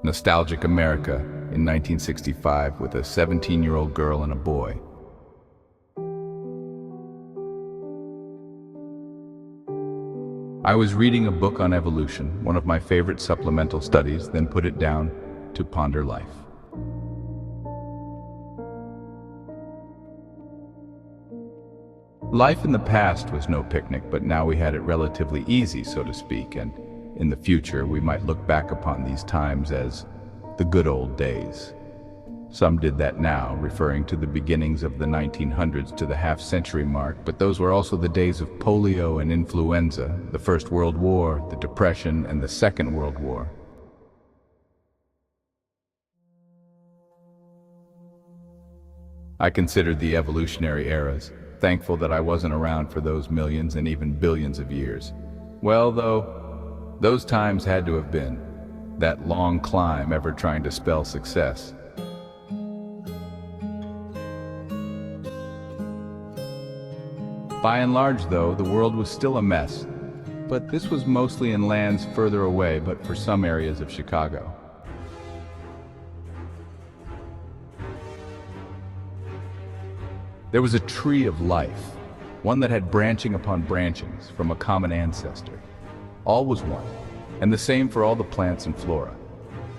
Nostalgic America in 1965 with a 17-year-old girl and a boy. I was reading a book on evolution, one of my favorite supplemental studies, then put it down to ponder life. Life in the past was no picnic, but now we had it relatively easy, so to speak, and in the future we might look back upon these times as the good old days. Some did that now, referring to the beginnings of the 1900s to the half-century mark, but those were also the days of polio and influenza, the First World War, the Depression, and the Second World War. I considered the evolutionary eras, thankful that I wasn't around for those millions and even billions of years. Well, though, those times had to have been that long climb ever trying to spell success. By and large, though, the world was still a mess, but this was mostly in lands further away, but for some areas of Chicago. There was a tree of life, one that had branching upon branchings from a common ancestor. All was one, and the same for all the plants and flora.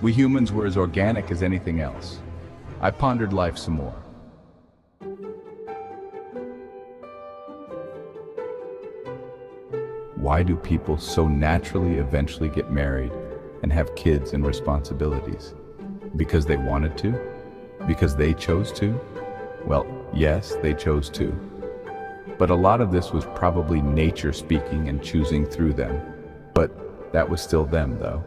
We humans were as organic as anything else. I pondered life some more. Why do people so naturally eventually get married and have kids and responsibilities? Because they wanted to? Because they chose to? Well, yes, they chose to. But a lot of this was probably nature speaking and choosing through them. But that was still them, though.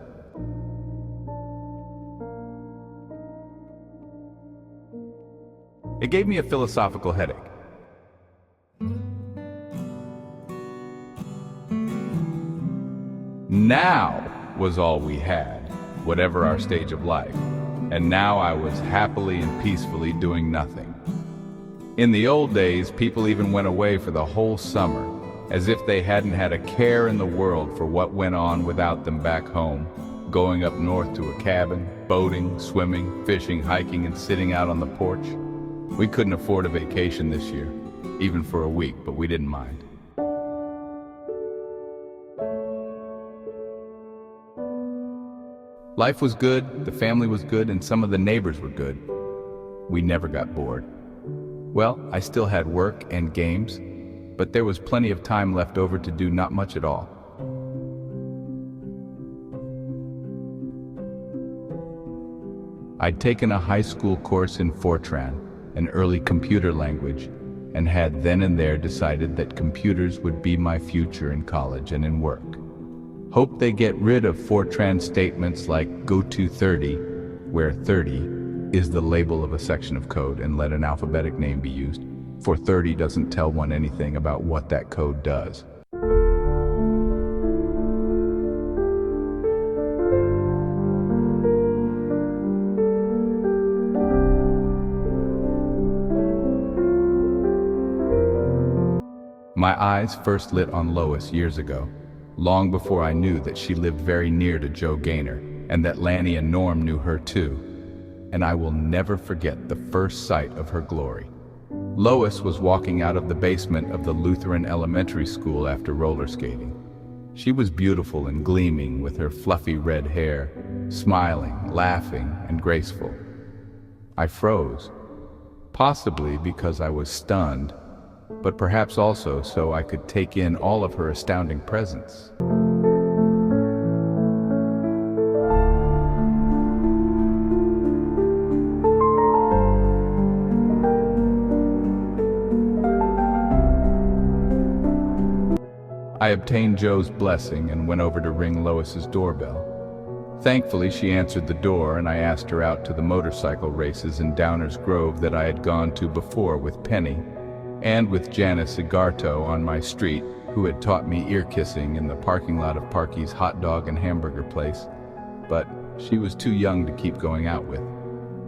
It gave me a philosophical headache. Now was all we had, whatever our stage of life, and now I was happily and peacefully doing nothing. In the old days, people even went away for the whole summer, as if they hadn't had a care in the world for what went on without them back home, going up north to a cabin, boating, swimming, fishing, hiking, and sitting out on the porch. We couldn't afford a vacation this year, even for a week, but we didn't mind. Life was good, the family was good, and some of the neighbors were good. We never got bored. Well, I still had work and games, but there was plenty of time left over to do not much at all. I'd taken a high school course in Fortran, an early computer language, and had then and there decided that computers would be my future in college and in work. Hoped they get rid of Fortran statements like go to 30, where 30 is the label of a section of code, and let an alphabetic name be used, for 30 doesn't tell one anything about what that code does. My eyes first lit on Lois years ago, long before I knew that she lived very near to Joe Gaynor, and that Lanny and Norm knew her too. And I will never forget the first sight of her glory. Lois was walking out of the basement of the Lutheran Elementary School after roller skating. She was beautiful and gleaming with her fluffy red hair, smiling, laughing, and graceful. I froze, possibly because I was stunned, but perhaps also so I could take in all of her astounding presence. I obtained Joe's blessing and went over to ring Lois's doorbell. Thankfully, she answered the door, and I asked her out to the motorcycle races in Downers Grove that I had gone to before with Penny, and with Janice Igarto on my street, who had taught me ear kissing in the parking lot of Parky's hot dog and hamburger place. But she was too young to keep going out with.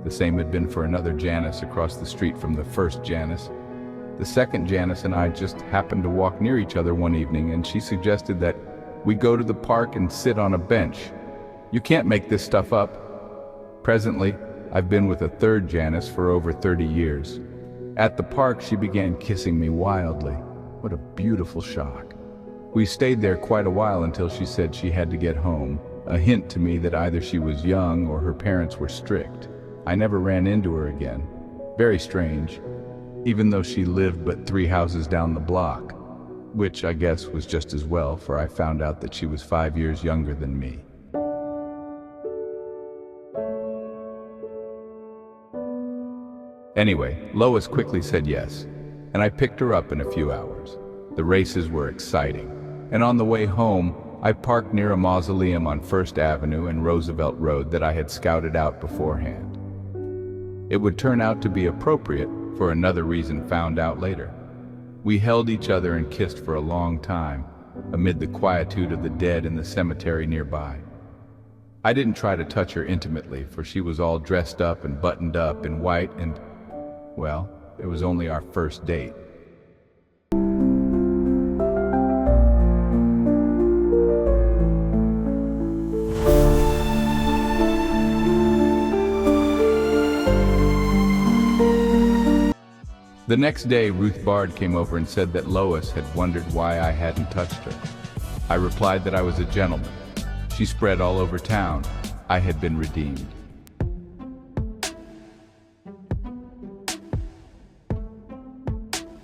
The same had been for another Janice across the street from the first Janice. The second Janice and I just happened to walk near each other one evening, and she suggested that we go to the park and sit on a bench. You can't make this stuff up. Presently, I've been with a third Janice for over 30 years. At the park, she began kissing me wildly. What a beautiful shock. We stayed there quite a while until she said she had to get home, a hint to me that either she was young or her parents were strict. I never ran into her again. Very strange, even though she lived but 3 houses down the block, which I guess was just as well, for I found out that she was 5 years younger than me. Anyway, Lois quickly said yes, and I picked her up in a few hours. The races were exciting, and on the way home, I parked near a mausoleum on First Avenue and Roosevelt Road that I had scouted out beforehand. It would turn out to be appropriate for another reason found out later. We held each other and kissed for a long time, amid the quietude of the dead in the cemetery nearby. I didn't try to touch her intimately, for she was all dressed up and buttoned up in white and, well, it was only our first date. The next day, Ruth Bard came over and said that Lois had wondered why I hadn't touched her. I replied that I was a gentleman. She spread all over town. I had been redeemed.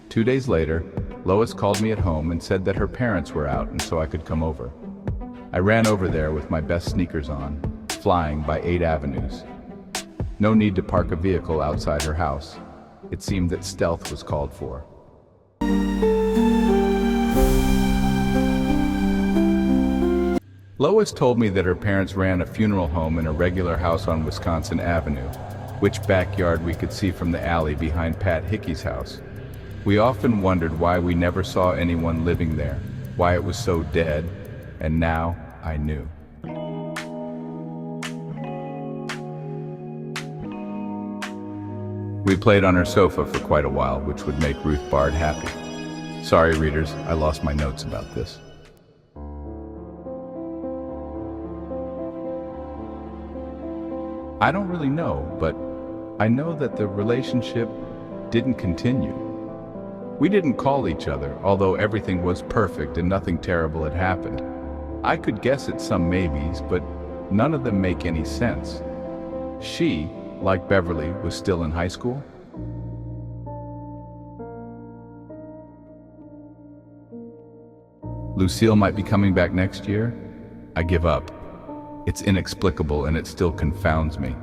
Two days later, Lois called me at home and said that her parents were out and so I could come over. I ran over there with my best sneakers on, flying by 8 avenues. No need to park a vehicle outside her house. It seemed that stealth was called for. Lois told me that her parents ran a funeral home in a regular house on Wisconsin Avenue, which backyard we could see from the alley behind Pat Hickey's house. We often wondered why we never saw anyone living there, why it was so dead, and now I knew. We played on her sofa for quite a while, which would make Ruth Bard happy. Sorry, readers, I lost my notes about this. I don't really know, but I know that the relationship didn't continue. We didn't call each other, although everything was perfect and nothing terrible had happened. I could guess at some maybes, but none of them make any sense. She, like Beverly, was still in high school. Lucille might be coming back next year. I give up. It's inexplicable and it still confounds me.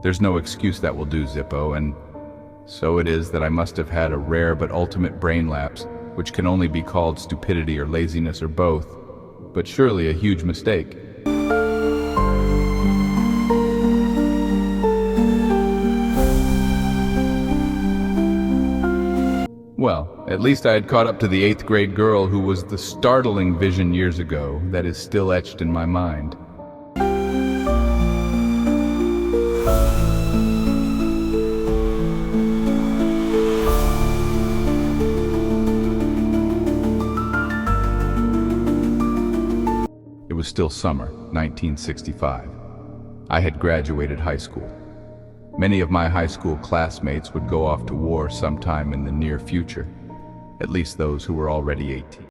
There's no excuse that will do, Zippo, and so it is that I must have had a rare but ultimate brain lapse, which can only be called stupidity or laziness or both, but surely a huge mistake. Well, at least I had caught up to the 8th grade girl who was the startling vision years ago that is still etched in my mind. It was still summer, 1965. I had graduated high school. Many of my high school classmates would go off to war sometime in the near future, at least those who were already 18.